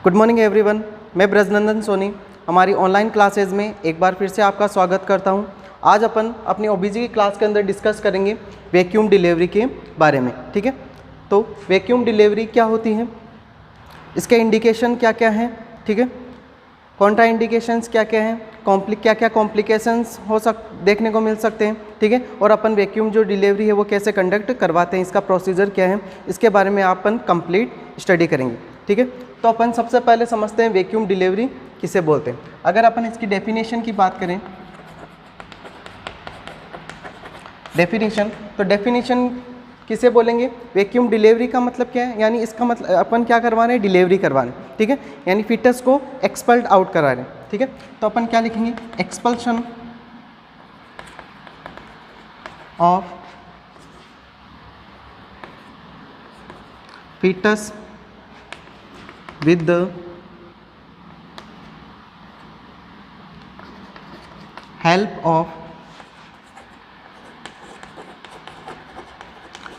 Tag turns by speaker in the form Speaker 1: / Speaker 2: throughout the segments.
Speaker 1: Good morning everyone, मैं ब्रजनंदन सोनी हमारी online classes में एक बार फिर से आपका स्वागत करता हूं। आज अपन अपनी ओबीजी की क्लास के अंदर डिस्कस करेंगे वैक्यूम डिलीवरी के बारे में। ठीक है, तो वैक्यूम डिलीवरी क्या होती है, इसके इंडिकेशन क्या क्या हैं, ठीक है, कॉन्ट्रा इंडिकेशंस क्या क्या हैं, क्या क्या कॉम्प्लिकेशंस देखने को मिल सकते हैं, ठीक है, और अपन वैक्यूम जो डिलीवरी है वो कैसे कंडक्ट करवाते हैं, इसका प्रोसीजर क्या है, इसके बारे में अपन कंप्लीट स्टडी करेंगे। ठीक है, तो अपन सबसे पहले समझते हैं वैक्यूम डिलीवरी किसे बोलते हैं। अगर अपन इसकी डेफिनेशन की बात करें, डेफिनेशन किसे बोलेंगे, वैक्यूम डिलीवरी का मतलब क्या है, यानी इसका मतलब अपन क्या करवा रहे हैं, डिलीवरी करवा रहे हैं। ठीक है, यानी फीटस को एक्सपल्ड आउट करा रहे हैं। ठीक है, तो अपन क्या लिखेंगे, expulsion of foetus with the help of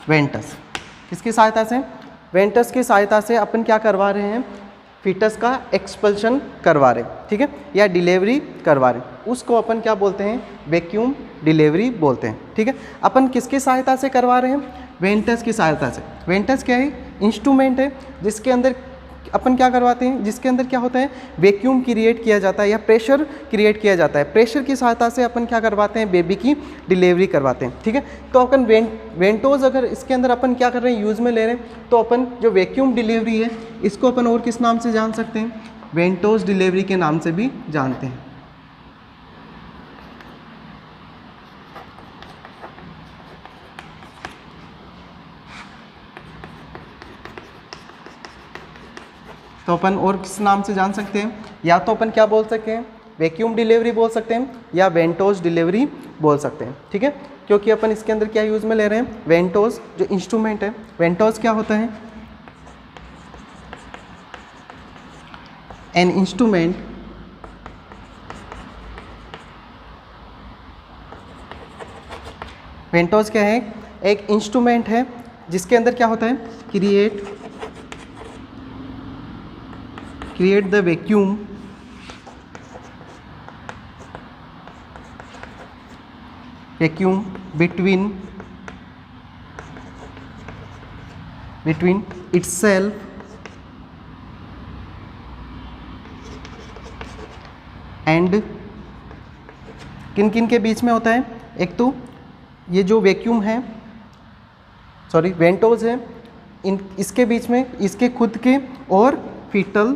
Speaker 1: ventouse. किसकी सहायता से, वेंटस की सहायता से अपन क्या करवा रहे हैं, फीटस का एक्सपल्शन करवा रहे हैं। ठीक है, या डिलीवरी करवा रहे हैं, उसको अपन क्या बोलते हैं, वैक्यूम डिलीवरी बोलते हैं। ठीक है, अपन किसकी सहायता से करवा रहे हैं, वेंटस की सहायता से। वेंटस क्या है, इंस्ट्रूमेंट है जिसके अंदर अपन क्या करवाते हैं, जिसके अंदर क्या होता है, वैक्यूम क्रिएट किया जाता है या प्रेशर क्रिएट किया जाता है। प्रेशर की सहायता से अपन क्या करवाते हैं, बेबी की डिलीवरी करवाते हैं। ठीक है, तो अपन वेंटोज अगर इसके अंदर अपन क्या कर रहे हैं, यूज़ में ले रहे हैं, तो अपन जो वैक्यूम डिलीवरी है इसको अपन और किस नाम से जान सकते हैं, वेंटोज डिलीवरी के नाम से भी जानते हैं। तो अपन और किस नाम से जान सकते हैं, या तो अपन क्या बोल सकते हैं, वैक्यूम डिलीवरी बोल सकते हैं या वेंटोज डिलीवरी बोल सकते हैं। ठीक है, क्योंकि अपन इसके अंदर क्या यूज़ में ले रहे हैं, वेंटोज जो इंस्ट्रूमेंट है। वेंटोज क्या होता है, एन इंस्ट्रूमेंट वेंटोज क्या है, एक इंस्ट्रूमेंट है जिसके अंदर क्या होता है, create the vacuum between itself and किन किन के बीच में होता है, एक तो ये जो वैक्यूम है, वेंटोज है, इसके बीच में, इसके खुद के और फीटल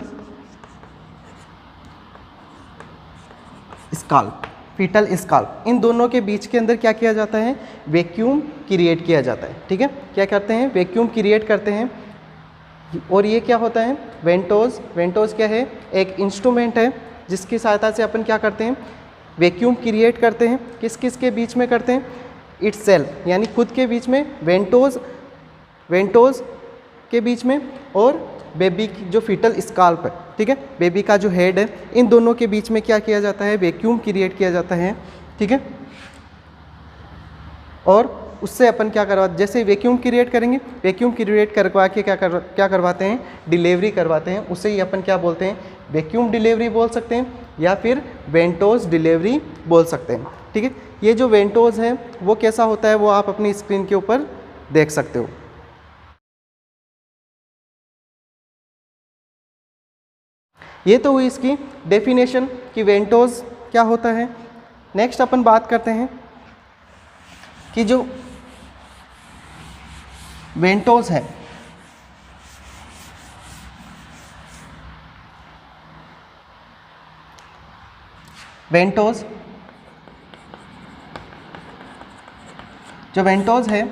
Speaker 1: स्काल्प, इन दोनों के बीच के अंदर क्या किया जाता है, वैक्यूम क्रिएट किया जाता है। ठीक है, क्या करते हैं, वैक्यूम क्रिएट करते हैं। और ये क्या होता है, वेंटोज क्या है, एक इंस्ट्रूमेंट है जिसकी सहायता से अपन क्या करते हैं, वैक्यूम क्रिएट करते हैं। किस किस के बीच में करते हैं, इटसेल्फ यानी खुद के बीच में, वेंटोज के बीच में, और बेबी की जो फीटल स्काल्प है, ठीक है, बेबी का जो हेड है, इन दोनों के बीच में क्या किया जाता है, वैक्यूम क्रिएट किया जाता है। ठीक है, और उससे अपन क्या करवाते, जैसे वैक्यूम क्रिएट करेंगे, वैक्यूम क्रिएट करवा के क्या करवाते हैं, डिलीवरी करवाते हैं। उससे ही अपन क्या बोलते हैं, वैक्यूम डिलीवरी बोल सकते हैं या फिर वेंटोज डिलीवरी बोल सकते हैं। ठीक है, ये जो वेंटोज है वो कैसा होता है, वो आप अपनी स्क्रीन के ऊपर देख सकते हो। ये तो हुई इसकी डेफिनेशन कि वेंटोज क्या होता है। नेक्स्ट अपन बात करते हैं कि जो वेंटोज है, जो वेंटोज है,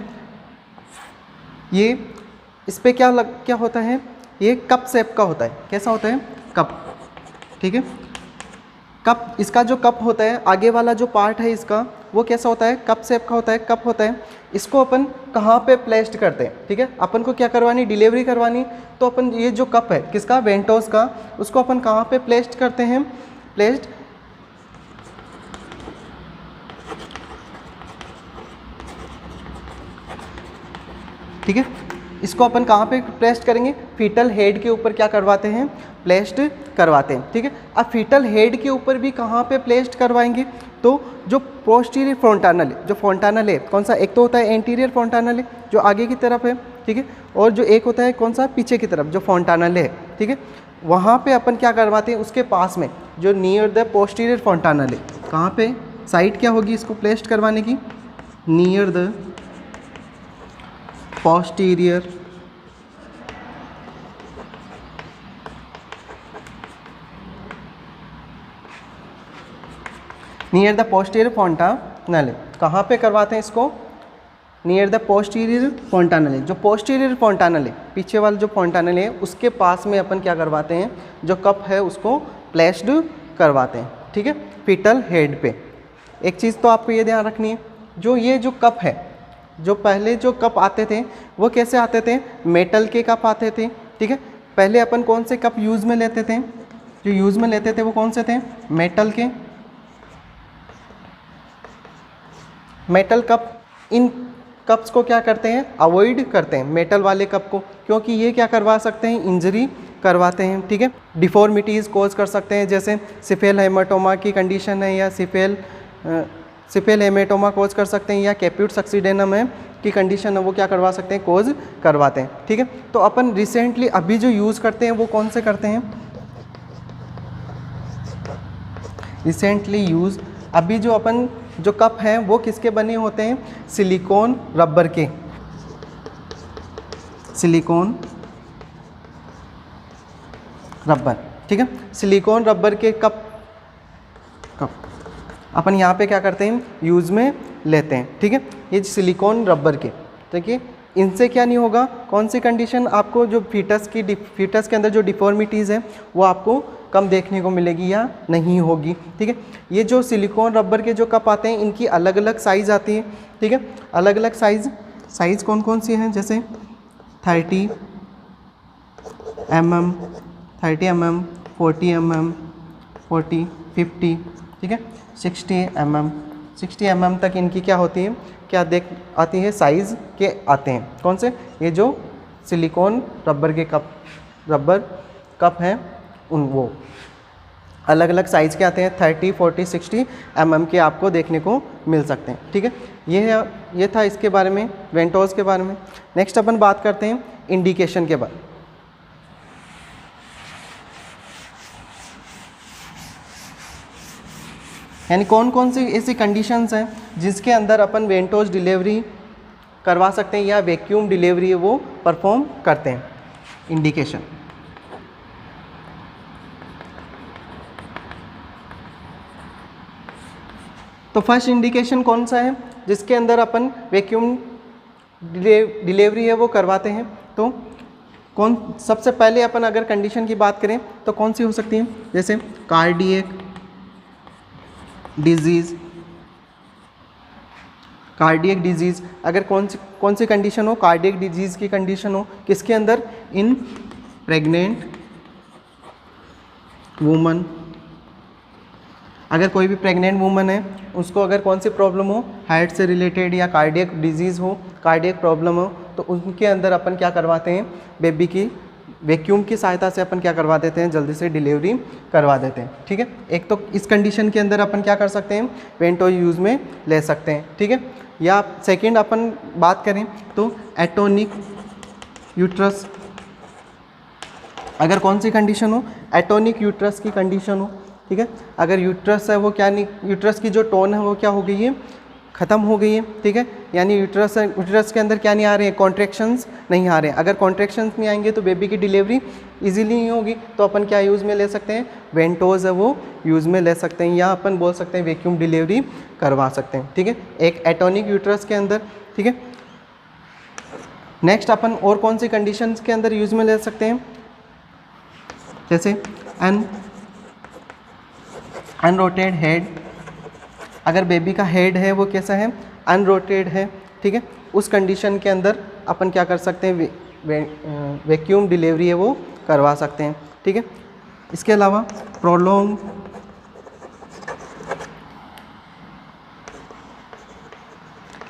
Speaker 1: ये इस पे क्या होता है, ये कप शेप का होता है। कैसा होता है, कप। ठीक है, कप, इसका जो कप होता है, आगे वाला जो पार्ट है इसका, वो कैसा होता है, कप शेप का होता है, कप होता है। इसको अपन कहाँ पे प्लेस्ड करते हैं, ठीक है, अपन को क्या करवानी, डिलीवरी करवानी, तो अपन ये जो कप है किसका, वेंटोज का, उसको अपन कहाँ पे प्लेस्ड करते हैं, प्लेस्ड ठीक है, इसको अपन कहाँ पे प्लेस्ड करेंगे, फीटल हेड के ऊपर क्या करवाते हैं, प्लेस्ड करवाते हैं, ठीक है। अब फीटल हेड के ऊपर भी कहाँ पे प्लेस्ड करवाएंगे, तो जो पोस्टीरियर फ्रंटानल है, जो फ्रंटानल है कौन सा, एक तो होता है एंटीरियर फ्रंटानल है जो आगे की तरफ है, ठीक है, और जो एक होता है कौन सा, पीछे की तरफ जो फ्रंटानल है, ठीक है। वहाँ पे अपन क्या करवाते हैं, उसके पास में जो नियर द पोस्टीरियर फ्रंटानल है, कहाँ पे साइड क्या होगी इसको प्लेस्ड करवाने की, near the posterior near the posterior fontanelle, कहाँ पे करवाते हैं इसको, नियर द पोस्टीरियर फोंटानल है, जो पोस्टीरियर फोंटानल है पीछे वाला जो फोंटानल है उसके पास में अपन क्या करवाते हैं, जो कप है उसको प्लेस्ड करवाते हैं, ठीक है, फीटल हेड पे। एक चीज़ तो आपको ये ध्यान रखनी है, जो ये जो कप है, जो पहले जो कप आते थे वो कैसे आते थे, मेटल के कप आते थे, ठीक है। पहले अपन कौन से कप यूज़ में लेते थे, जो यूज़ में लेते थे वो कौन से थे, मेटल के, मेटल कप। इन कप्स को क्या करते हैं, अवॉइड करते हैं मेटल वाले कप को, क्योंकि ये क्या करवा सकते हैं, इंजरी करवाते हैं, ठीक है, डिफॉर्मिटीज़ कोज कर सकते हैं, जैसे सिफेल हेमाटोमा की कंडीशन है या सिफेल हेमेटोमा कोज कर सकते हैं, या कैप्यूट सक्सीडेनम है की कंडीशन है वो क्या करवा सकते हैं, कोज करवाते हैं, ठीक है। तो अपन रिसेंटली अभी जो यूज़ करते हैं वो कौन से करते हैं, रिसेंटली यूज़ अभी जो अपन जो कप हैं वो किसके बने होते हैं, सिलिकॉन रबर के, सिलिकॉन रबर, ठीक है, सिलिकॉन रबर के कप अपन यहाँ पे क्या करते हैं, यूज़ में लेते हैं, ठीक है। ये सिलिकॉन रबर के, देखिए इनसे क्या नहीं होगा, कौन सी कंडीशन आपको, जो फीटस के अंदर जो डिफॉर्मिटीज़ है वो आपको कम देखने को मिलेगी या नहीं होगी, ठीक है। ये जो सिलिकॉन रबर के जो कप आते हैं इनकी अलग अलग साइज़ आती है, ठीक है, अलग अलग साइज़ कौन कौन सी हैं, जैसे 30 mm, 40 mm, 40, 50, ठीक है, 60 mm तक इनकी क्या होती है, क्या आती है, साइज़ के आते हैं, कौन से, ये जो सिलिकॉन रबर के रबर कप हैं उन वो अलग अलग साइज़ के आते हैं, 30, 40, 60 mm के आपको देखने को मिल सकते हैं, ठीक है। ये था इसके बारे में, वेंटोस के बारे में। नेक्स्ट अपन बात करते हैं इंडिकेशन के बारे में। यानी कौन कौन सी ऐसी कंडीशंस हैं जिसके अंदर अपन वेंटोस डिलीवरी करवा सकते हैं या वैक्यूम डिलीवरी वो परफॉर्म करते हैं, इंडिकेशन। तो फर्स्ट इंडिकेशन कौन सा है जिसके अंदर अपन वैक्यूम डिलीवरी है वो करवाते हैं, तो कौन सबसे पहले अपन अगर कंडीशन की बात करें तो कौन सी हो सकती है, जैसे कार्डियक डिजीज़, अगर कौन सी कंडीशन हो, कार्डियक डिजीज़ की कंडीशन हो, किसके अंदर, इन प्रेग्नेंट वुमन, अगर कोई भी प्रेग्नेंट वुमन है उसको अगर कौन सी प्रॉब्लम हो, हार्ट से रिलेटेड या कार्डियक डिजीज़ हो, कार्डियक प्रॉब्लम हो, तो उनके अंदर अपन क्या करवाते हैं, बेबी की वैक्यूम की सहायता से अपन क्या करवा देते हैं, जल्दी से डिलीवरी करवा देते हैं, ठीक है। एक तो इस कंडीशन के अंदर अपन क्या कर सकते हैं, वेंटो यूज़ में ले सकते हैं, ठीक है। या सेकंड अपन बात करें तो एटोनिक यूट्रस, अगर कौन सी कंडीशन हो, एटोनिक यूट्रस की कंडीशन हो, ठीक है। अगर यूट्रस है वो क्या नहीं, यूट्रस की जो टोन है वो क्या हो गई है, ख़त्म हो गई है, ठीक है, यानी यूट्रस के अंदर क्या नहीं आ रहे हैं, कॉन्ट्रैक्शंस नहीं आ रहे हैं। अगर कॉन्ट्रैक्शंस नहीं आएंगे तो बेबी की डिलीवरी इजीली नहीं होगी, तो अपन क्या यूज़ में ले सकते हैं, वेंटोस है वो यूज़ में ले सकते हैं, या अपन बोल सकते हैं वैक्यूम डिलीवरी करवा सकते हैं, ठीक है, एक एटोनिक यूट्रस के अंदर, ठीक है। नेक्स्ट अपन और कौन सी कंडीशंस के अंदर यूज़ में ले सकते हैं, जैसे अनरोटेड हेड, अगर बेबी का हेड है वो कैसा है, अनरोटेड है, ठीक है, उस कंडीशन के अंदर अपन क्या कर सकते हैं, वैक्यूम डिलीवरी है वो करवा सकते हैं, ठीक है। इसके अलावा प्रोलॉन्ग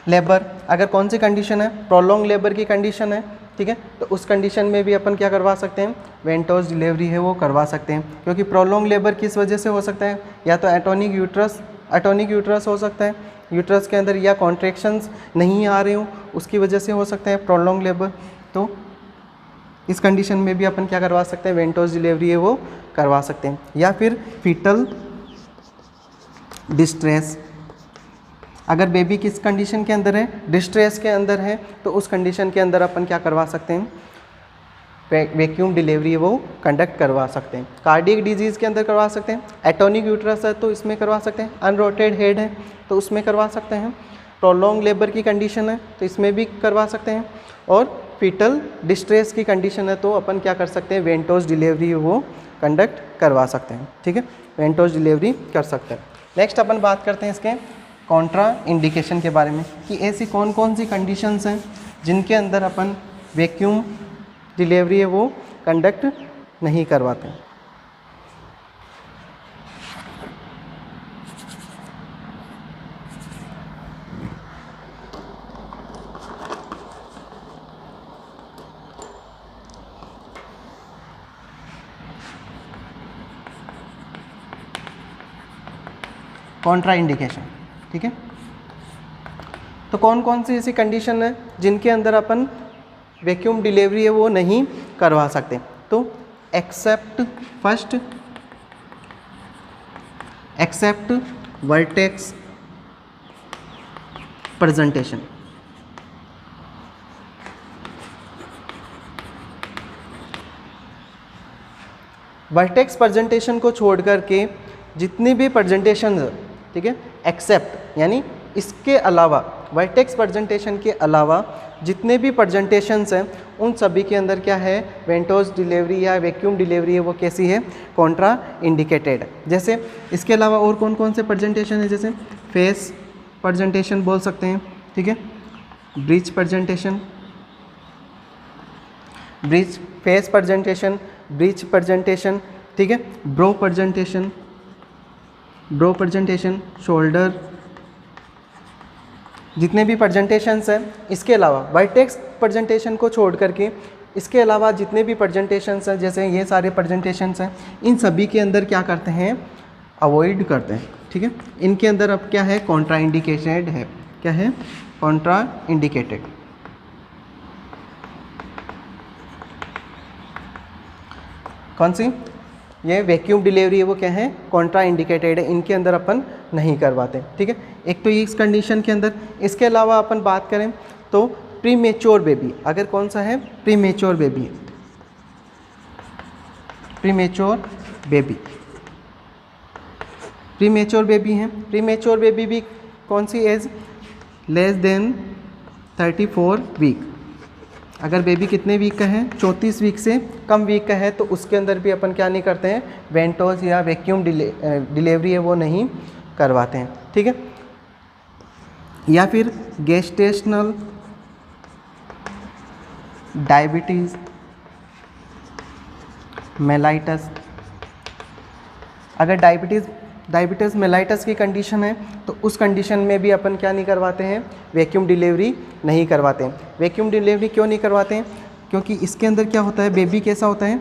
Speaker 1: लेबर, अगर कौन सी कंडीशन है, प्रोलॉन्ग लेबर की कंडीशन है, ठीक है। तो उस कंडीशन में भी अपन क्या करवा सकते हैं, वेंटोस डिलीवरी है वो करवा सकते हैं, क्योंकि प्रोलॉन्ग लेबर किस वजह से हो सकता है, या तो एटोनिक यूट्रस हो सकता है, यूट्रस के अंदर या कॉन्ट्रैक्शंस नहीं आ रहे हो उसकी वजह से हो सकता है प्रोलॉन्ग लेबर। तो इस कंडीशन में भी अपन क्या करवा सकते हैं, वेंटोस डिलीवरी है वो करवा सकते हैं। या फिर फीटल डिस्ट्रेस, अगर बेबी किस कंडीशन के अंदर है, डिस्ट्रेस के अंदर है, तो उस कंडीशन के अंदर अपन क्या करवा सकते हैं, वैक्यूम डिलीवरी वो कंडक्ट करवा सकते हैं। कार्डियक डिजीज़ के अंदर करवा सकते हैं, एटोनिक यूट्रस है तो इसमें करवा सकते हैं, अनरोटेड हेड है तो उसमें करवा सकते हैं, प्रोलॉन्ग लेबर की कंडीशन है तो इसमें भी करवा सकते हैं, और फीटल डिस्ट्रेस की कंडीशन है तो अपन क्या कर सकते हैं, वेंटोस डिलीवरी वो कंडक्ट करवा सकते हैं। ठीक है, वेंटोस डिलीवरी कर सकते हैं। नेक्स्ट अपन बात करते हैं इसके कॉन्ट्रा इंडिकेशन के बारे में, कि ऐसी कौन कौन सी कंडीशंस हैं जिनके अंदर अपन वैक्यूम डिलीवरी है वो कंडक्ट नहीं करवाते। कॉन्ट्रा इंडिकेशन, ठीक है। तो कौन कौन सी ऐसी कंडीशन है जिनके अंदर अपन वैक्यूम डिलीवरी है वो नहीं करवा सकते, तो except vertex presentation. Vertex presentation को छोड़ करके जितनी भी प्रेजेंटेशन, ठीक है, एक्सेप्ट यानी इसके अलावा, वर्टेक्स प्रेजेंटेशन के अलावा जितने भी प्रेजेंटेशंस हैं उन सभी के अंदर क्या है, वेंटोस डिलीवरी या वैक्यूम डिलीवरी है वो कैसी है, कॉन्ट्रा इंडिकेटेड। जैसे इसके अलावा और कौन कौन से प्रेजेंटेशन है, जैसे फेस प्रेजेंटेशन बोल सकते हैं, ठीक है, ब्रिज प्रेजेंटेशन, फेस प्रेजेंटेशन, ठीक है, ब्रो प्रेजेंटेशन, शोल्डर, जितने भी प्रेजेंटेशंस हैं। इसके अलावा वर्टेक्स प्रेजेंटेशन को छोड़ करके इसके अलावा जितने भी प्रेजेंटेशंस हैं, जैसे ये सारे प्रेजेंटेशंस हैं, इन सभी के अंदर क्या करते हैं, अवॉइड करते हैं। ठीक है, इनके अंदर अब क्या है, कॉन्ट्रा इंडिकेटेड है। क्या है, कॉन्ट्रा इंडिकेटेड। कौन सी, ये वैक्यूम डिलीवरी है वो क्या है, कॉन्ट्रा इंडिकेटेड है, इनके अंदर अपन नहीं करवाते। ठीक है, एक तो इस कंडीशन के अंदर। इसके अलावा अपन बात करें तो प्रीमेच्योर बेबी, अगर कौन सा है, प्रीमेच्योर बेबी है, प्रीमेच्योर बेबी भी कौन सी एज, लेस देन 34 वीक। अगर बेबी कितने वीक का है, 34 वीक से कम वीक का है, तो उसके अंदर भी अपन क्या नहीं करते हैं, वेंटोस या वैक्यूम डिलीवरी है वो नहीं करवाते हैं। ठीक है, या फिर गेस्टेशनल डायबिटीज़ मेलाइटस, अगर डायबिटीज़ मेलाइटस की कंडीशन है तो उस कंडीशन में भी अपन क्या नहीं करवाते हैं, वैक्यूम डिलीवरी नहीं करवाते हैं। वैक्यूम डिलीवरी क्यों नहीं करवाते हैं, क्योंकि इसके अंदर क्या होता है, बेबी कैसा होता है,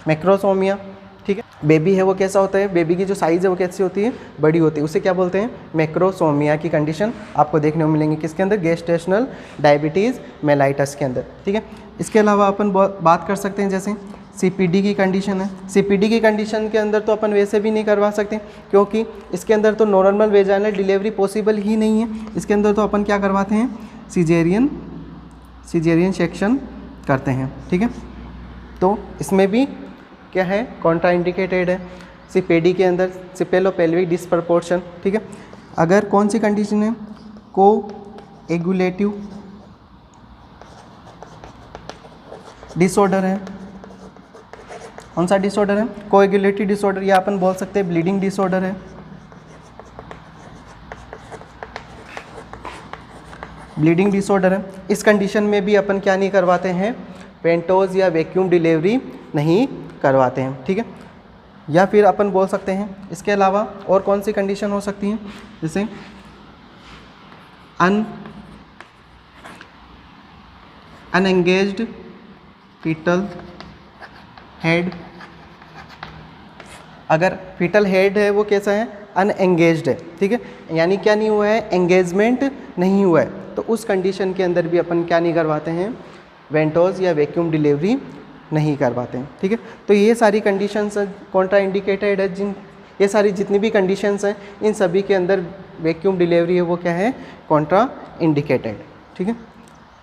Speaker 1: मैक्रोसोमिया। ठीक है, बेबी है वो कैसा होता है, बेबी की जो साइज़ है वो कैसी होती है, बड़ी होती है, उसे क्या बोलते हैं, मैक्रोसोमिया की कंडीशन आपको देखने को मिलेंगी किसके अंदर, गेस्टेशनल डायबिटीज़ मेलाइटस के अंदर। ठीक है, इसके अलावा अपन बात कर सकते हैं, जैसे CPD की कंडीशन है। CPD की कंडीशन के अंदर तो अपन वैसे भी नहीं करवा सकते, क्योंकि इसके अंदर तो नॉर्मल वेजाइनल डिलीवरी पॉसिबल ही नहीं है। इसके अंदर तो अपन क्या करवाते हैं, सीजेरियन सेक्शन करते हैं। ठीक है, तो इसमें भी क्या है, कॉन्ट्रा इंडिकेटेड है। CPD के अंदर सिपेलोपेल्विक डिस्प्रपोर्शन। ठीक है, अगर कौन सी कंडीशन है, कोएगुलेटिव डिसऑर्डर है। कौन सा डिसऑर्डर है, कोएगुलेटिव डिसऑर्डर, या अपन बोल सकते हैं ब्लीडिंग डिसऑर्डर है। ब्लीडिंग डिसऑर्डर है, इस कंडीशन में भी अपन क्या नहीं करवाते हैं, वेंटोस या वैक्यूम डिलीवरी नहीं करवाते हैं। ठीक है, या फिर अपन बोल सकते हैं इसके अलावा और कौन सी कंडीशन हो सकती है, जैसे अनएंगेज्ड फीटल हेड, अगर फीटल हेड है वो कैसा है, अनएंगेज्ड है, ठीक है, यानी क्या नहीं हुआ है, एंगेजमेंट नहीं हुआ है, तो उस कंडीशन के अंदर भी अपन क्या नहीं करवाते हैं, वेंटोज या वैक्यूम डिलीवरी नहीं करवाते हैं, ठीक है। तो ये सारी कंडीशंस कॉन्ट्रा इंडिकेटेड है, ये सारी जितनी भी कंडीशंस हैं इन सभी के अंदर वैक्यूम डिलीवरी है वो क्या है, कॉन्ट्रा इंडिकेटेड, ठीक है,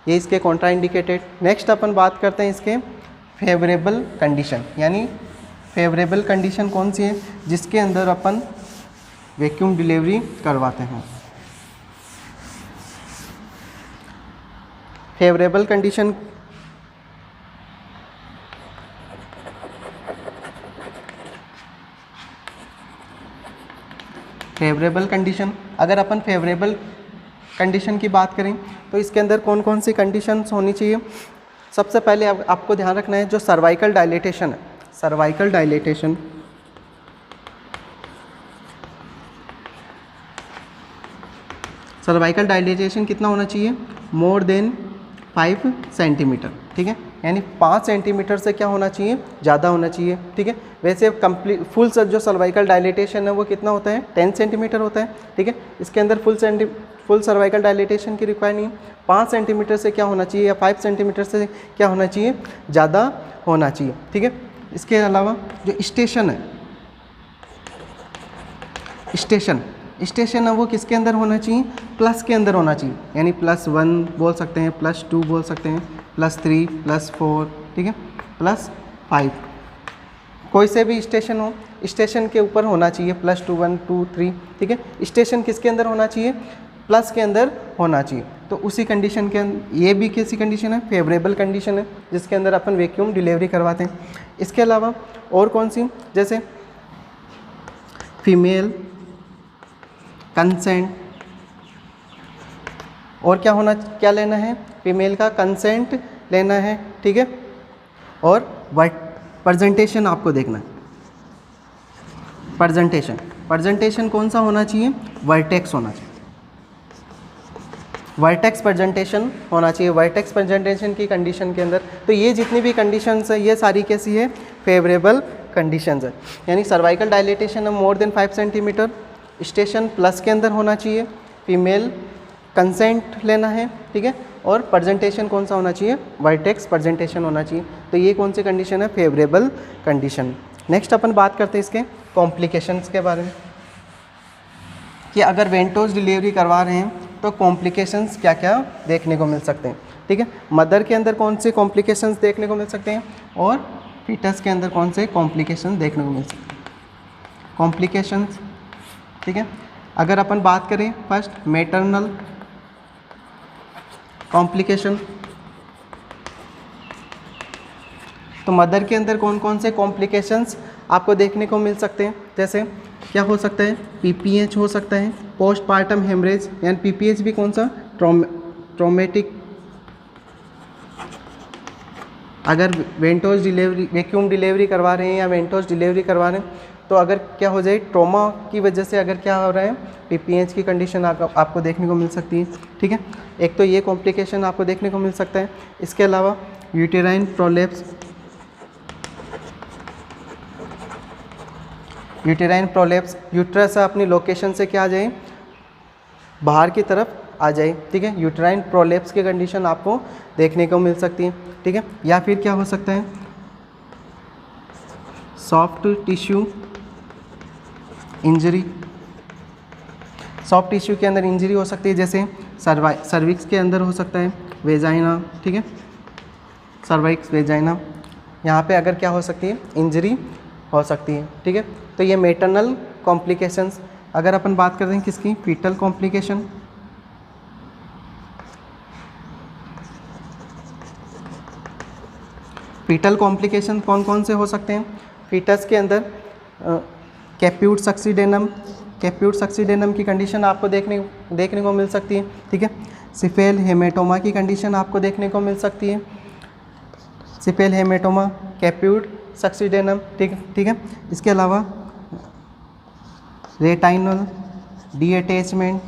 Speaker 1: ये इसके कॉन्ट्रा इंडिकेटेड। नेक्स्ट अपन बात करते हैं इसके फेवरेबल कंडीशन, यानी फेवरेबल कंडीशन कौन सी है, जिसके अंदर अपन वैक्यूम डिलीवरी करवाते हैं। फेवरेबल कंडीशन अगर अपन फेवरेबल कंडीशन की बात करें तो इसके अंदर कौन कौन सी कंडीशंस होनी चाहिए। सबसे पहले आपको ध्यान रखना है जो सर्वाइकल डायलेटेशन है, सर्वाइकल डायलेटेशन कितना होना चाहिए, मोर देन 5 सेंटीमीटर, ठीक है, यानी 5 सेंटीमीटर से क्या होना चाहिए, ज़्यादा होना चाहिए, ठीक है। वैसे कंप्लीट फुल जो सर्वाइकल डायलेटेशन है वो कितना होता है, 10 सेंटीमीटर होता है, ठीक है। इसके अंदर फुल सर्वाइकल डायलेटेशन की रिक्वायर नहीं है, 5 सेंटीमीटर से क्या होना चाहिए या 5 सेंटीमीटर से क्या होना चाहिए, ज़्यादा होना चाहिए, ठीक है। इसके अलावा जो स्टेशन है वो किसके अंदर होना चाहिए, प्लस के अंदर होना चाहिए, यानी +1 बोल सकते हैं, +2 बोल सकते हैं, +3 +4, ठीक है, +5, कोई से भी स्टेशन हो, स्टेशन के ऊपर होना चाहिए +2 1 2 3, ठीक है। स्टेशन किसके अंदर होना चाहिए, प्लस के अंदर होना चाहिए। तो उसी कंडीशन के अंदर ये भी कैसी कंडीशन है, फेवरेबल कंडीशन है, जिसके अंदर अपन वैक्यूम डिलीवरी करवाते हैं। इसके अलावा और कौन सी, जैसे फीमेल कंसेंट, और क्या लेना है, फीमेल का कंसेंट लेना है, ठीक है, और प्रेजेंटेशन आपको देखना है, प्रेजेंटेशन कौन सा होना चाहिए, वर्टेक्स होना चाहिए, वर्टेक्स प्रेजेंटेशन होना चाहिए, वर्टेक्स प्रेजेंटेशन की कंडीशन के अंदर। तो ये जितनी भी कंडीशंस है ये सारी कैसी है, फेवरेबल कंडीशंस है, यानी सर्वाइकल डायलेटेशन है more than 5 centimetre, station plus के अंदर होना चाहिए, फीमेल कंसेंट लेना है, ठीक है, और प्रेजेंटेशन कौन सा होना चाहिए, वर्टेक्स प्रेजेंटेशन होना चाहिए। तो ये कौन सी कंडीशन है, फेवरेबल कंडीशन। नेक्स्ट अपन बात करते हैं इसके कॉम्प्लिकेशंस के बारे में, कि अगर वेंटोज डिलीवरी करवा रहे हैं तो कॉम्प्लिकेशंस क्या क्या देखने को मिल सकते हैं, ठीक है। मदर के अंदर कौन से कॉम्प्लिकेशंस देखने को मिल सकते हैं और फीटस के अंदर कौन से कॉम्प्लिकेशंस देखने को मिल सकते हैं, कॉम्प्लिकेशंस, ठीक है। अगर अपन बात करें फर्स्ट मैटरनल कॉम्प्लिकेशन, तो मदर के अंदर कौन कौन से कॉम्प्लिकेशंस आपको देखने को मिल सकते हैं, जैसे क्या हो सकता है, पीपीएच हो सकता है, पोस्टपार्टम हेमरेज, यानी पीपीएच भी कौन सा, ट्रॉमेटिक, अगर वेंटोज डिलीवरी वैक्यूम डिलीवरी करवा रहे हैं या वेंटोज डिलीवरी करवा रहे हैं तो अगर क्या हो जाए, ट्रॉमा की वजह से अगर क्या हो रहा है, पीपीएच की कंडीशन आपको देखने को मिल सकती है, ठीक है। एक तो ये कॉम्प्लिकेशन आपको देखने को मिल सकता है। इसके अलावा यूटेराइन प्रोलेप्स, यूट्रस अपनी लोकेशन से क्या आ जाए, बाहर की तरफ आ जाए, ठीक है। यूटेराइन प्रोलेप्स की कंडीशन आपको देखने को मिल सकती है, ठीक है। या फिर क्या हो सकता है, soft tissue injury, soft tissue के अंदर इंजरी हो सकती है, जैसे सर्विक्स के अंदर हो सकता है, वेजाइना, ठीक है, सर्वाइक्स वेजाइना, यहाँ पे अगर क्या हो सकती है, इंजरी हो सकती है, ठीक है। तो ये मैटरनल कॉम्प्लिकेशंस। अगर अपन बात करते हैं किसकी, फीटल कॉम्प्लिकेशन, फीटल कॉम्प्लिकेशन कौन कौन से हो सकते हैं, फीटस के अंदर कैप्यूट सक्सीडेनम की कंडीशन आपको देखने को मिल सकती है, ठीक है। सिफेल हेमेटोमा की कंडीशन आपको देखने को मिल सकती है, सिफेल हेमेटोमा, कैप्यूट सक्सीडेनम, ठीक है। इसके अलावा रेटाइनल डीअटैचमेंट,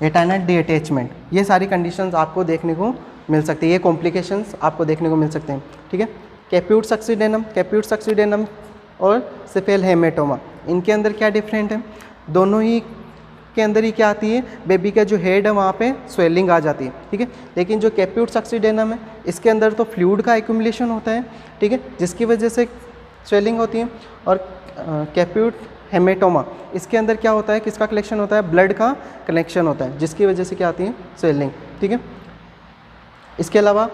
Speaker 1: एटाइनाइट डीअटैचमेंट, ये सारी कंडीशंस आपको देखने को मिल सकती है, ये कॉम्प्लिकेशंस आपको देखने को मिल सकते हैं, ठीक है। कैप्यूट सक्सीडेनम और सिफेल हेमेटोमा, इनके अंदर क्या डिफरेंट है, दोनों ही के अंदर ही क्या आती है, बेबी का जो हेड है वहाँ पे स्वेलिंग आ जाती है, ठीक है। लेकिन जो कैप्यूट सक्सीडेनम है इसके अंदर तो फ्लूइड का एक्यूमुलेशन होता है, ठीक है, जिसकी वजह से स्वेलिंग होती है। और कैप्यूट हेमेटोमा इसके अंदर क्या होता है, किसका कलेक्शन होता है, ब्लड का कलेक्शन होता है, जिसकी वजह से क्या आती है, स्वेलिंग, ठीक है। इसके अलावा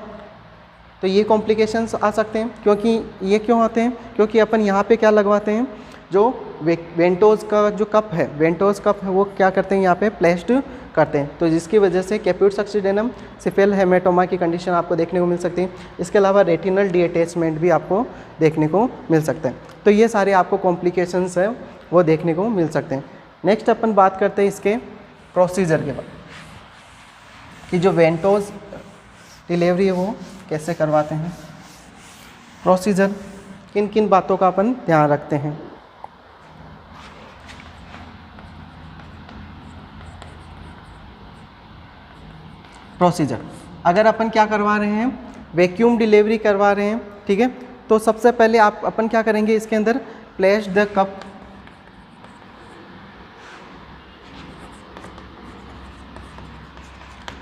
Speaker 1: तो ये कॉम्प्लिकेशंस आ सकते हैं, क्योंकि ये क्यों आते हैं, क्योंकि अपन यहाँ पे क्या लगवाते हैं, जो वेंटोज का जो कप है, वेंटोज कप है वो क्या करते हैं, यहाँ पे प्लेस्ड करते हैं, तो जिसकी वजह से कैप्यूट सक्सीडेनम सिफेल हेमेटोमा की कंडीशन आपको देखने को मिल सकती है। इसके अलावा रेटिनल डीअटैचमेंट भी आपको देखने को मिल सकता है। तो ये सारे आपको कॉम्प्लिकेशंस हैं वो देखने को मिल सकते हैं। नेक्स्ट अपन बात करते हैं इसके प्रोसीजर के बाद, कि जो वेंटोज डिलीवरी है वो कैसे करवाते हैं, प्रोसीजर किन किन बातों का अपन ध्यान रखते हैं। प्रोसीजर, अगर अपन क्या करवा रहे हैं, वैक्यूम डिलीवरी करवा रहे हैं, ठीक है, तो सबसे पहले अपन क्या करेंगे, इसके अंदर प्लेस द कप,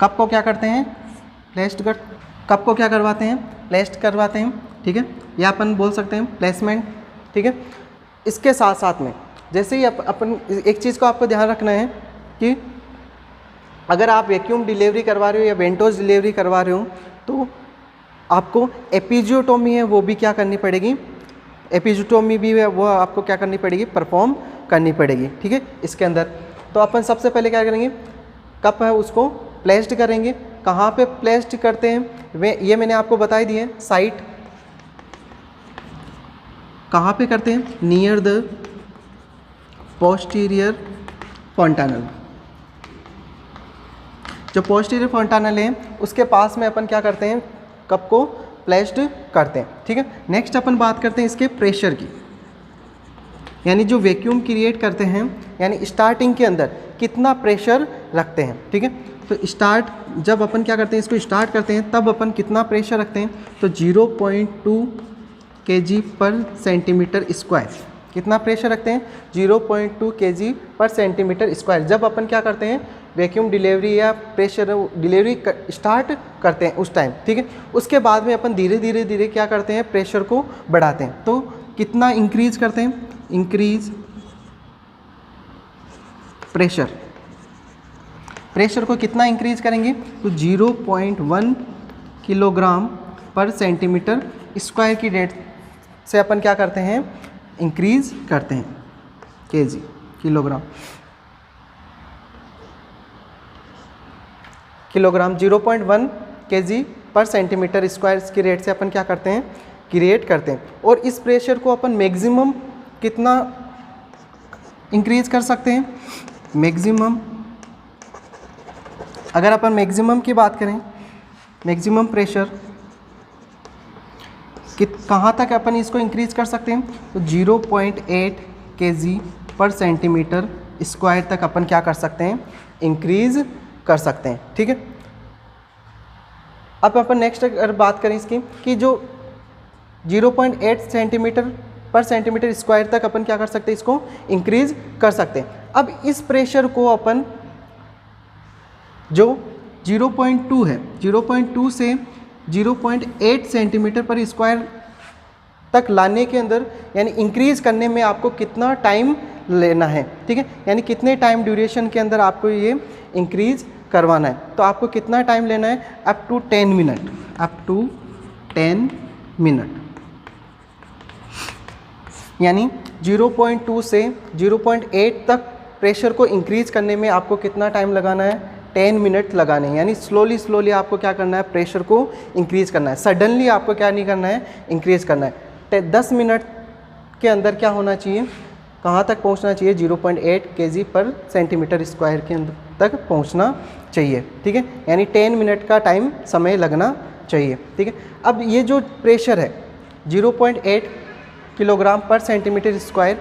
Speaker 1: कप को क्या करते हैं, कप को क्या करवाते हैं, प्लेस्ड करवाते हैं, ठीक है, या अपन बोल सकते हैं प्लेसमेंट, ठीक है। इसके साथ साथ में जैसे ही अपन एक चीज़ को आपको ध्यान रखना है कि अगर आप वैक्यूम डिलीवरी करवा रहे हो या वेंटोज डिलीवरी करवा रहे हो तो आपको एपिजियोटोमी है वो भी क्या करनी पड़ेगी, एपिजियोटोमी भी है वो आपको क्या करनी पड़ेगी, परफॉर्म करनी पड़ेगी, ठीक है। इसके अंदर तो अपन सबसे पहले क्या करेंगे, कप है उसको प्लेस्ड करेंगे। कहाँ पे प्लेस्ड करते हैं ये मैंने आपको बता ही दिए, साइट कहाँ पे करते हैं, नियर द पोस्टीरियर फॉन्टानल, जो पोस्टीरियर फॉन्टानल है उसके पास में अपन क्या करते हैं, कप को प्लेस्ड करते हैं, ठीक है। नेक्स्ट अपन बात करते हैं इसके प्रेशर की, यानी जो वैक्यूम क्रिएट करते हैं, यानी स्टार्टिंग के अंदर कितना प्रेशर रखते हैं, ठीक है। तो स्टार्ट जब अपन क्या करते हैं, इसको स्टार्ट करते हैं तब अपन कितना प्रेशर रखते हैं, तो 0.2 kg पर सेंटीमीटर स्क्वायर, कितना प्रेशर रखते हैं, 0.2 kg पर सेंटीमीटर स्क्वायर, जब अपन क्या करते हैं वैक्यूम डिलीवरी या प्रेशर डिलीवरी स्टार्ट करते हैं उस टाइम, ठीक है। उसके बाद में अपन धीरे धीरे क्या करते हैं, प्रेशर को बढ़ाते हैं। तो कितना इंक्रीज करते हैं, इंक्रीज प्रेशर को कितना इंक्रीज करेंगे, तो 0.1 किलोग्राम पर सेंटीमीटर स्क्वायर की रेट से अपन क्या करते हैं, इंक्रीज करते हैं, केजी किलोग्राम 0.1 kg पर सेंटीमीटर स्क्वायर की रेट से अपन क्या करते हैं, क्रिएट करते हैं। और इस प्रेशर को अपन मैक्सिमम कितना इंक्रीज कर सकते हैं, मैक्सिमम अगर अपन मैक्सिमम की बात करें, मैक्सिमम प्रेशर कहाँ तक अपन इसको इंक्रीज कर सकते हैं, तो 0.8 kg पर सेंटीमीटर स्क्वायर तक अपन क्या कर सकते हैं, इंक्रीज कर सकते हैं, ठीक है। अब अपन नेक्स्ट अगर बात करें इसकी कि जो 0.8 सेंटीमीटर पर सेंटीमीटर स्क्वायर तक अपन क्या कर सकते हैं, इसको इंक्रीज कर सकते हैं। अब इस प्रेशर को अपन जो 0.2 है, 0.2 से 0.8 सेंटीमीटर पर स्क्वायर तक लाने के अंदर, यानी इंक्रीज करने में आपको कितना टाइम लेना है, ठीक है, यानी कितने टाइम ड्यूरेशन के अंदर आपको ये इंक्रीज करवाना है। तो आपको कितना टाइम लेना है, up to 10 minute, up to 10 minute, यानी 0.2 से 0.8 तक प्रेशर को इंक्रीज करने में आपको कितना टाइम लगाना है, 10 मिनट लगाने हैं। यानी स्लोली आपको क्या करना है, प्रेशर को इंक्रीज करना है, सडनली आपको क्या नहीं करना है, इंक्रीज करना है। 10 मिनट के अंदर क्या होना चाहिए, कहाँ तक पहुँचना चाहिए, 0.8 kg पर सेंटीमीटर स्क्वायर के अंदर तक पहुँचना चाहिए, ठीक है, यानी 10 मिनट का टाइम समय लगना चाहिए, ठीक है। अब ये जो प्रेशर है 0.8 किलोग्राम पर सेंटीमीटर स्क्वायर,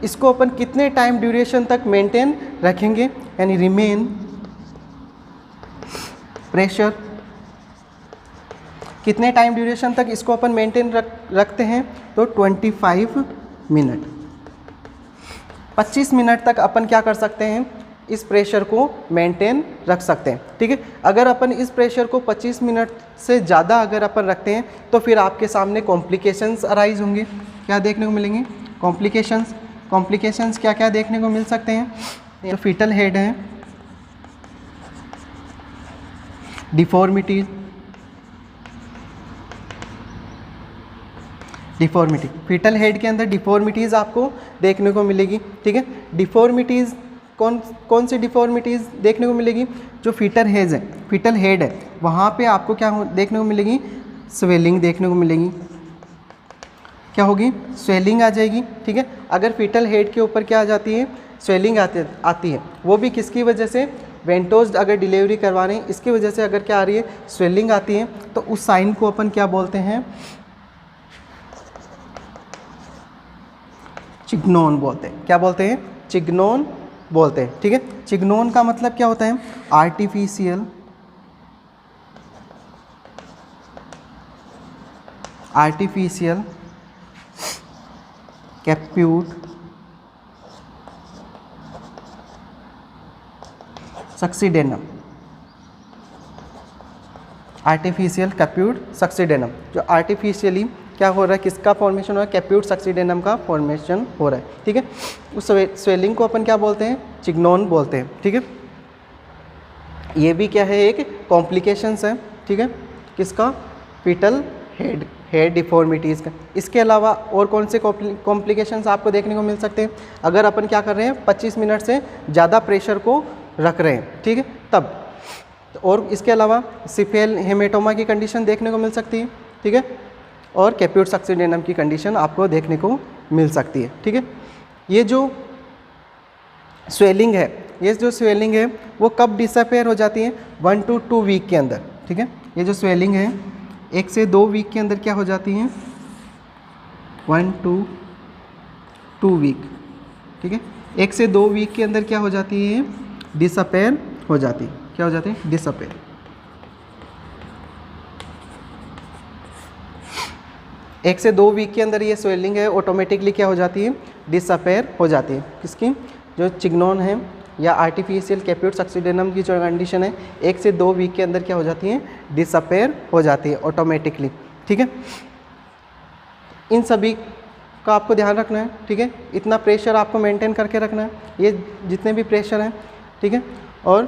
Speaker 1: इसको अपन कितने टाइम ड्यूरेशन तक मेंटेन रखेंगे, यानी रिमेन प्रेशर, कितने टाइम ड्यूरेशन तक इसको अपन मेंटेन रखते हैं, तो 25 मिनट, 25 मिनट तक अपन क्या कर सकते हैं, इस प्रेशर को मेंटेन रख सकते हैं। ठीक है, अगर अपन इस प्रेशर को 25 मिनट से ज़्यादा अगर अपन रखते हैं तो फिर आपके सामने कॉम्प्लिकेशंस अराइज होंगे। क्या देखने को मिलेंगे, कॉम्प्लिकेशंस क्या क्या देखने को मिल सकते हैं, तो फीटल हेड है, डिफॉर्मिटी, फीटल हेड के अंदर डिफॉर्मिटीज़ आपको देखने को मिलेगी। ठीक है, डिफॉर्मिटीज़ कौन सी डिफॉर्मिटीज़ देखने को मिलेगी, जो फीटल हेड है वहाँ पे आपको क्या देखने को मिलेगी, स्वेलिंग देखने को मिलेगी। क्या होगी, स्वेलिंग आ जाएगी। ठीक है, अगर फीटल हेड के ऊपर क्या आ जाती है, स्वेलिंग आती है, वो भी किसकी वजह से, वेंटोज अगर डिलीवरी करवा रहे हैं इसकी वजह से अगर क्या आ रही है, स्वेलिंग आती है, तो उस साइन को अपन क्या बोलते हैं, चिग्नोन बोलते हैं। क्या बोलते हैं, चिग्नोन बोलते हैं। ठीक है, चिग्नोन का मतलब क्या होता है, आर्टिफिशियल कैप्यूट सक्सीडेनम, आर्टिफिशियल कैप्यूट सक्सीडेनम, जो आर्टिफिशियली क्या हो रहा है, किसका फॉर्मेशन हो रहा है, कैप्यूट सक्सीडेनम का फॉर्मेशन हो रहा है। ठीक है, उस स्वेलिंग को अपन क्या बोलते हैं, चिग्नोन बोलते हैं। ठीक है, ये भी क्या है, एक कॉम्प्लिकेशंस है। ठीक है, किसका, फीटल हेड डिफॉर्मिटीज़ का। इसके अलावा और कौन से कॉम्प्लिकेशंस आपको देखने को मिल सकते हैं, अगर अपन क्या कर रहे हैं, 25 मिनट से ज़्यादा प्रेशर को रख रहे हैं। ठीक है, तब और इसके अलावा सिफेल हेमेटोमा की कंडीशन देखने को मिल सकती है। ठीक है, और कैप्यूट सक्सीडेनम की कंडीशन आपको देखने को मिल सकती है। ठीक है, ये जो स्वेलिंग है वो कब डिसअपेयर हो जाती है, 1 to 2 वीक के अंदर। ठीक है, ये जो स्वेलिंग है 1 से 2 वीक के अंदर क्या हो जाती है, 1 to 2 वीक। ठीक है, 1 से 2 वीक के अंदर क्या हो जाती है, डिसअपेयर हो जाती है। क्या हो जाती है, डिसअपेयर। 1 से 2 वीक के अंदर ये स्वेलिंग है ऑटोमेटिकली क्या हो जाती है, डिसअपेयर हो जाती है। किसकी, जो चिग्नोन है या आर्टिफिशियल कैप्यूट सक्सीडेनम की जो कंडीशन है 1 से 2 वीक के अंदर क्या हो जाती है, डिसअपेयर हो जाती है ऑटोमेटिकली। ठीक है, इन सभी का आपको ध्यान रखना है। ठीक है, इतना प्रेशर आपको मेंटेन करके रखना है, ये जितने भी प्रेशर हैं। ठीक है, और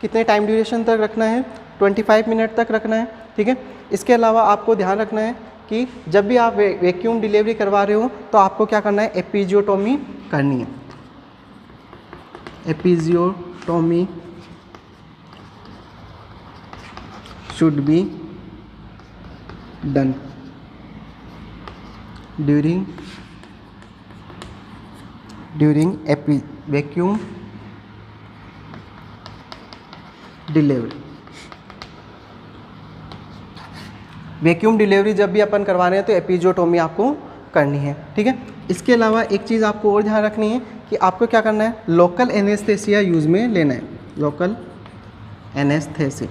Speaker 1: कितने टाइम ड्यूरेशन तक रखना है, 25 मिनट तक रखना है। ठीक है, इसके अलावा आपको ध्यान रखना है कि जब भी आप वैक्यूम डिलीवरी करवा रहे हो तो आपको क्या करना है, एपिजियोटोमी करनी है। Episiotomy should be done during vacuum delivery. Vacuum delivery जब भी अपन करवा रहे हैं तो एपिजियोटोमी आपको करनी है। ठीक है, इसके अलावा एक चीज़ आपको और ध्यान रखनी है कि आपको क्या करना है, लोकल एनेस्थेसिया यूज़ में लेना है, लोकल एनेस्थेसिया।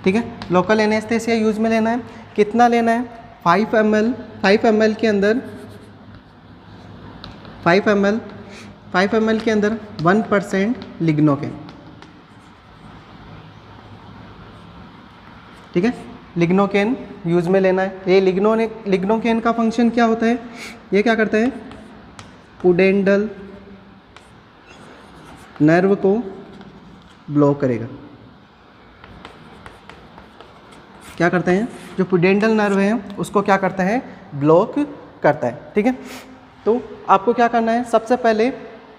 Speaker 1: ठीक है, लोकल एनेस्थेसिया यूज़ में लेना है। कितना लेना है, 5 ml के अंदर 5 ml के अंदर 1% लिग्नोकेन। ठीक है, लिग्नोकेन यूज़ में लेना है। ये लिग्नोकेन का फंक्शन क्या होता है, ये क्या करता है, पुडेंडल नर्व को ब्लॉक करेगा। क्या करते हैं, जो पुडेंडल नर्व है उसको क्या करता है, ब्लॉक करता है। ठीक है, तो आपको क्या करना है, सबसे पहले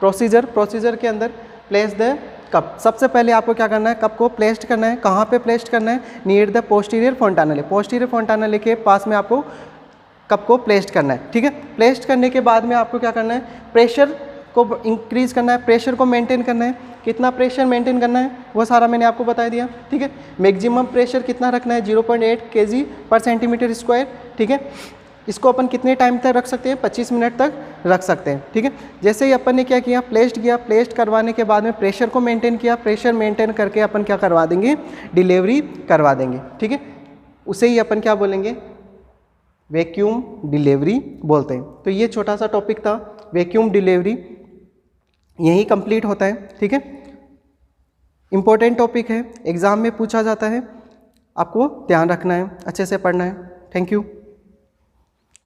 Speaker 1: प्रोसीजर के अंदर प्लेस द कप। सबसे पहले आपको क्या करना है, कप को प्लेस्ड करना है। कहाँ पे प्लेस्ड करना है, नियर द पोस्टीरियर फोंटानेले। पोस्टीरियर फोंटानेले के पास में आपको कप को प्लेस्ड करना है। ठीक है, प्लेस्ड करने के बाद में आपको क्या करना है, प्रेशर को इंक्रीज करना है, प्रेशर को मेंटेन करना है। कितना प्रेशर मेंटेन करना है वो सारा मैंने आपको बता दिया। ठीक है, मैक्सिमम प्रेशर कितना रखना है, 0.8 kg/cm²। ठीक है, इसको अपन कितने टाइम तक रख सकते हैं, 25 मिनट तक रख सकते हैं, ठीक है। जैसे ही अपन ने क्या किया, प्लेस्ड करवाने के बाद में प्रेशर को मेंटेन किया, प्रेशर मेंटेन करके अपन क्या करवा देंगे, डिलीवरी करवा देंगे, ठीक है। उसे ही अपन क्या बोलेंगे, वैक्यूम डिलीवरी बोलते हैं। तो ये छोटा सा टॉपिक था वैक्यूम डिलीवरी, यही कंप्लीट होता है, ठीक है। इंपॉर्टेंट टॉपिक है, एग्ज़ाम में पूछा जाता है, आपको ध्यान रखना है, अच्छे से पढ़ना है। Thank you.